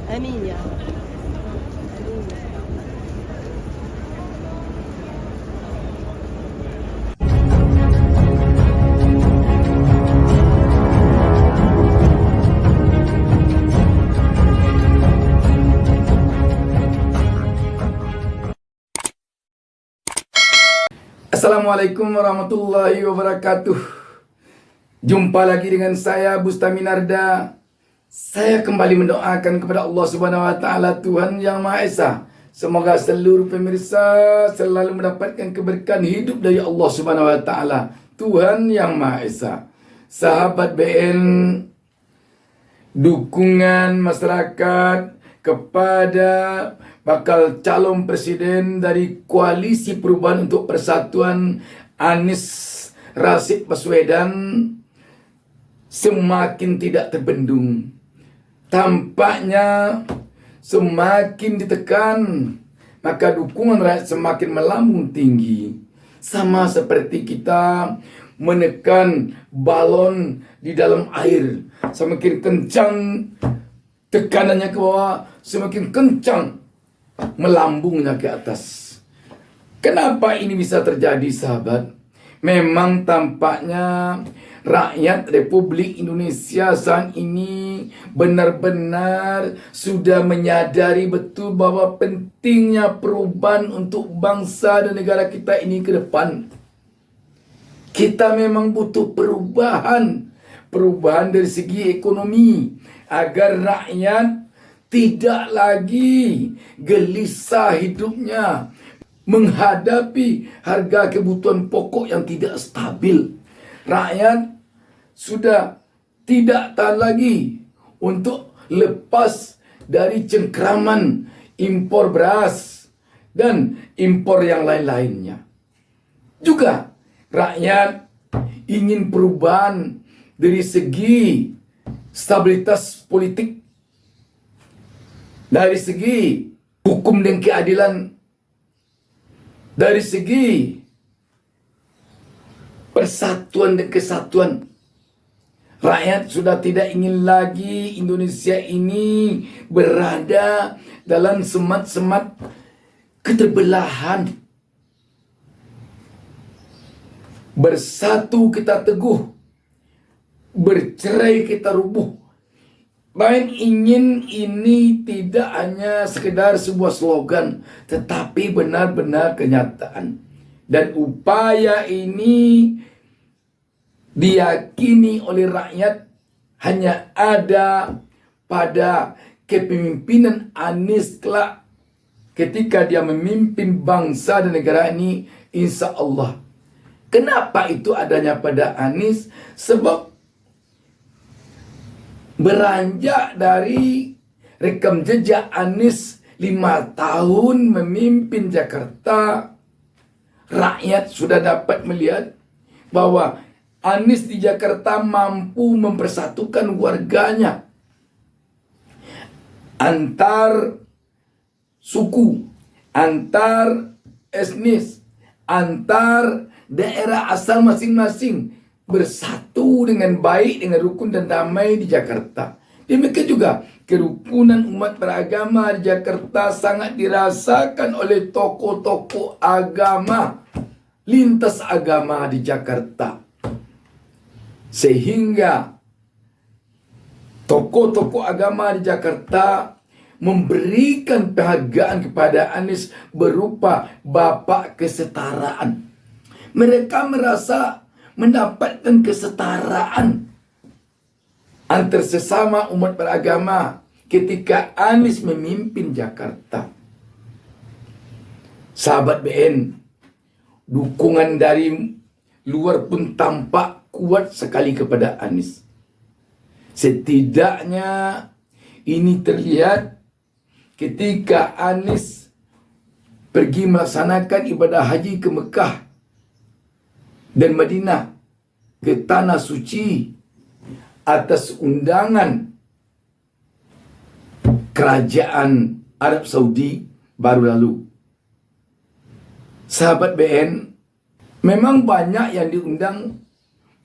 Amin ya. Assalamualaikum warahmatullahi wabarakatuh. Jumpa lagi dengan saya Bustami Narda. Saya kembali mendoakan kepada Allah Subhanahu wa taala, Tuhan Yang Maha Esa. Semoga seluruh pemirsa selalu mendapatkan keberkahan hidup dari Allah Subhanahu wa taala, Tuhan Yang Maha Esa. Sahabat BN, dukungan masyarakat kepada bakal calon presiden dari Koalisi Perubahan untuk Persatuan, Anies Rashid Baswedan, semakin tidak terbendung. Tampaknya semakin ditekan, maka dukungan rakyat semakin melambung tinggi. Sama seperti kita menekan balon di dalam air. Semakin kencang tekanannya ke bawah, semakin kencang melambungnya ke atas. Kenapa ini bisa terjadi, sahabat? Memang tampaknya rakyat Republik Indonesia saat ini benar-benar sudah menyadari betul bahwa pentingnya perubahan untuk bangsa dan negara kita ini ke depan. Kita memang butuh perubahan dari segi ekonomi, agar rakyat tidak lagi gelisah hidupnya menghadapi harga kebutuhan pokok yang tidak stabil. Rakyat sudah tidak tahan lagi untuk lepas dari cengkraman impor beras dan impor yang lain-lainnya. Juga rakyat ingin perubahan dari segi stabilitas politik, dari segi hukum dan keadilan, dari segi persatuan dan kesatuan. Rakyat sudah tidak ingin lagi Indonesia ini berada dalam semat-semat keterbelahan. Bersatu kita teguh, bercerai kita rubuh. Bahkan ingin ini tidak hanya sekedar sebuah slogan, tetapi benar-benar kenyataan. Dan upaya ini diyakini oleh rakyat hanya ada pada kepemimpinan Anies kelak, ketika dia memimpin bangsa dan negara ini, insya Allah. Kenapa itu adanya pada Anies? Sebab beranjak dari rekam jejak Anies 5 tahun memimpin Jakarta, rakyat sudah dapat melihat bahwa Anies di Jakarta mampu mempersatukan warganya antar suku, antar etnis, antar daerah asal masing-masing, bersatu dengan baik, dengan rukun dan damai di Jakarta. Demikian juga kerukunan umat beragama di Jakarta sangat dirasakan oleh tokoh-tokoh agama, lintas agama di Jakarta. Sehingga tokoh-tokoh agama di Jakarta memberikan penghargaan kepada Anies berupa Bapak Kesetaraan. Mereka merasa mendapatkan kesetaraan antar sesama umat beragama ketika Anies memimpin Jakarta. Sahabat BN, dukungan dari luar pun tampak kuat sekali kepada Anies. Setidaknya ini terlihat ketika Anies pergi melaksanakan ibadah haji ke Mekah dan Madinah, ke tanah suci, atas undangan kerajaan Arab Saudi baru lalu. Sahabat BN, memang banyak yang diundang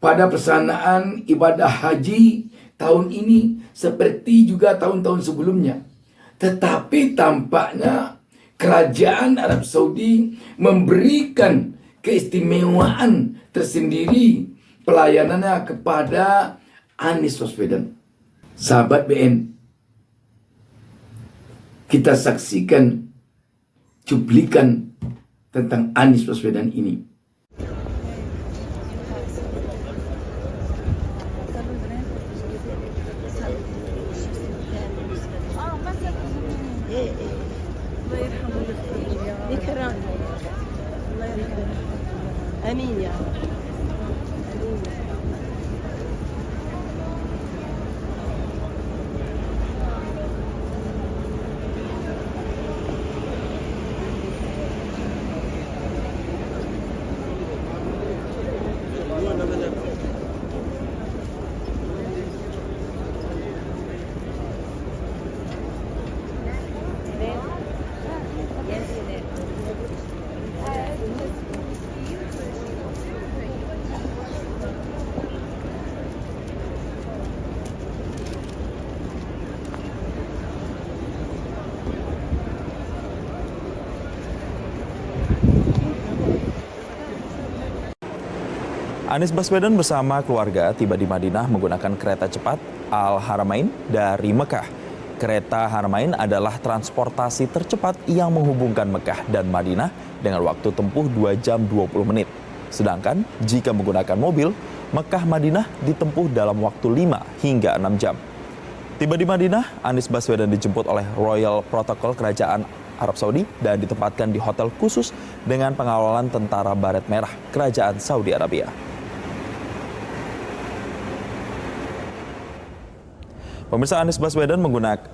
pada pelaksanaan ibadah haji tahun ini seperti juga tahun-tahun sebelumnya. Tetapi tampaknya kerajaan Arab Saudi memberikan keistimewaan tersendiri pelayanannya kepada Anies Baswedan. Sahabat BN, kita saksikan cuplikan tentang Anies Baswedan ini. Amin ya. Anies Baswedan bersama keluarga tiba di Madinah menggunakan kereta cepat Al-Haramain dari Mekah. Kereta Haramain adalah transportasi tercepat yang menghubungkan Mekah dan Madinah dengan waktu tempuh 2 jam 20 menit. Sedangkan jika menggunakan mobil, Mekah-Madinah ditempuh dalam waktu 5 hingga 6 jam. Tiba di Madinah, Anies Baswedan dijemput oleh Royal Protocol Kerajaan Arab Saudi dan ditempatkan di hotel khusus dengan pengawalan tentara Baret Merah Kerajaan Saudi Arabia. Pemirsa, Anies Baswedan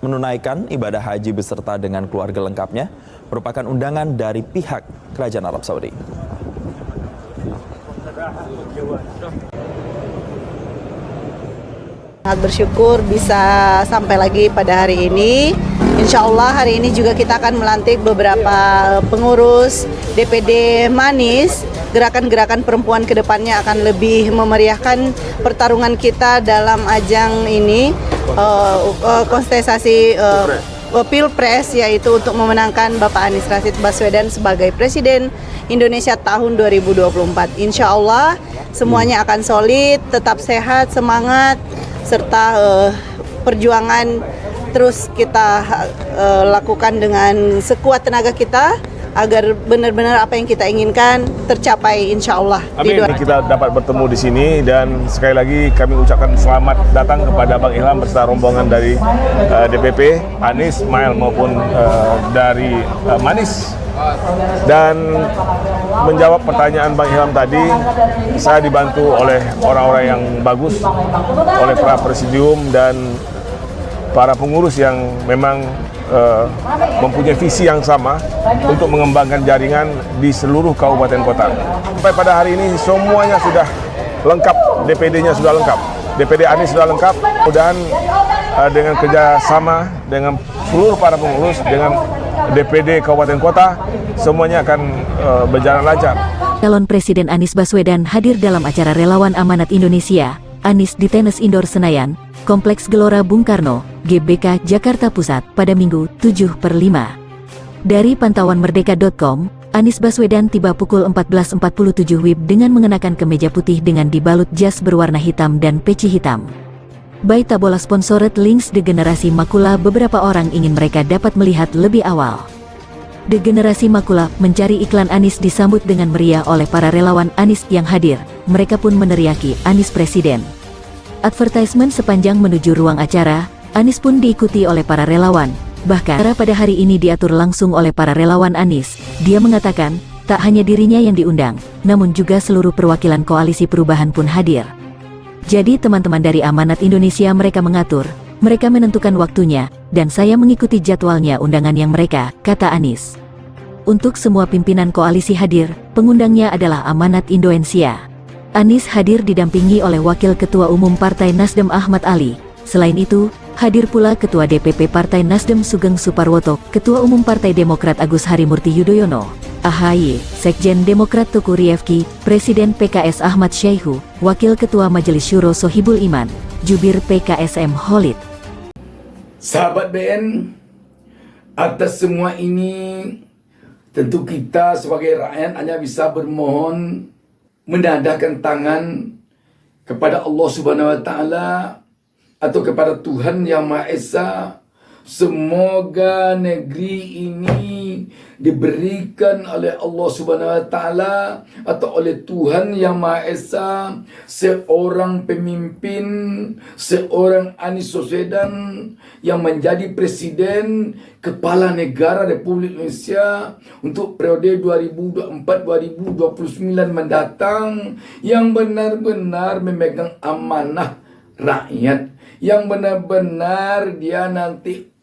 menunaikan ibadah haji beserta dengan keluarga lengkapnya merupakan undangan dari pihak Kerajaan Arab Saudi. Sangat bersyukur bisa sampai lagi pada hari ini. Insya Allah hari ini juga kita akan melantik beberapa pengurus DPD Manis. Gerakan-gerakan perempuan ke depannya akan lebih memeriahkan pertarungan kita dalam ajang ini. Kontestasi Pilpres, yaitu untuk memenangkan Bapak Anies Rashid Baswedan sebagai Presiden Indonesia tahun 2024. Insya Allah semuanya akan solid, tetap sehat, semangat, serta perjuangan terus kita lakukan dengan sekuat tenaga kita agar benar-benar apa yang kita inginkan tercapai, insya Allah. Amin. Kita dapat bertemu di sini dan sekali lagi kami ucapkan selamat datang kepada Bang Ilham beserta rombongan dari DPP, Anies, Ismail maupun dari Manis. Dan menjawab pertanyaan Bang Ilham tadi, saya dibantu oleh orang-orang yang bagus, oleh para presidium dan para pengurus yang memang mempunyai visi yang sama untuk mengembangkan jaringan di seluruh kabupaten kota. Sampai pada hari ini semuanya sudah lengkap, DPD-nya sudah lengkap, DPD Anies sudah lengkap. Mudah-mudahan dengan kerjasama dengan seluruh para pengurus, dengan DPD kabupaten kota, semuanya akan berjalan lancar. Calon Presiden Anies Baswedan hadir dalam acara Relawan Amanat Indonesia, Anies di Tenis Indoor Senayan, Kompleks Gelora Bung Karno, GBK, Jakarta Pusat, pada Minggu, 7/5. Dari pantauan Merdeka.com, Anies Baswedan tiba pukul 14.47 WIB dengan mengenakan kemeja putih dengan dibalut jas berwarna hitam dan peci hitam. By Tabola Sponsored Links Degenerasi Makula. Beberapa orang ingin mereka dapat melihat lebih awal. Degenerasi Makula mencari iklan Anies disambut dengan meriah oleh para relawan Anies yang hadir. Mereka pun meneriaki Anies Presiden. Advertisement sepanjang menuju ruang acara, Anies pun diikuti oleh para relawan. Bahkan pada hari ini diatur langsung oleh para relawan Anies. Dia mengatakan, tak hanya dirinya yang diundang, namun juga seluruh perwakilan Koalisi Perubahan pun hadir. Jadi teman-teman dari Amanat Indonesia mereka mengatur, mereka menentukan waktunya, dan saya mengikuti jadwalnya undangan yang mereka, kata Anies. Untuk semua pimpinan koalisi hadir, pengundangnya adalah Amanat Indonesia. Anies hadir didampingi oleh Wakil Ketua Umum Partai Nasdem Ahmad Ali. Selain itu, hadir pula Ketua DPP Partai Nasdem Sugeng Suparwoto, Ketua Umum Partai Demokrat Agus Harimurti Yudhoyono, AHY, Sekjen Demokrat Teguh Rifki, Presiden PKS Ahmad Syaihu, Wakil Ketua Majelis Syuro Sohibul Iman, Jubir PKSM Khalid. Sahabat BN, Atas semua ini, tentu kita sebagai rakyat hanya bisa bermohon menadahkan tangan kepada Allah Subhanahu wa taala atau kepada Tuhan Yang Maha Esa. Semoga negeri ini diberikan oleh Allah Subhanahu wa taala atau oleh Tuhan Yang Maha Esa seorang pemimpin, seorang Anies Baswedan yang menjadi presiden kepala negara Republik Indonesia untuk periode 2024-2029 mendatang, yang benar-benar memegang amanah rakyat, yang benar-benar dia nanti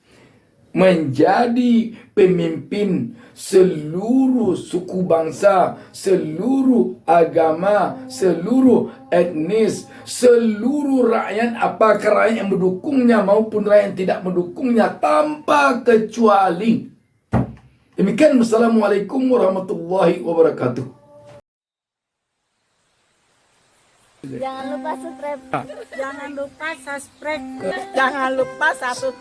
menjadi pemimpin seluruh suku bangsa, seluruh agama, seluruh etnis, seluruh rakyat, apakah rakyat yang mendukungnya maupun rakyat yang tidak mendukungnya tanpa kecuali. Demikian, wassalamualaikum warahmatullahi wabarakatuh. Jangan lupa subscribe. Jangan lupa subscribe. Jangan lupa satu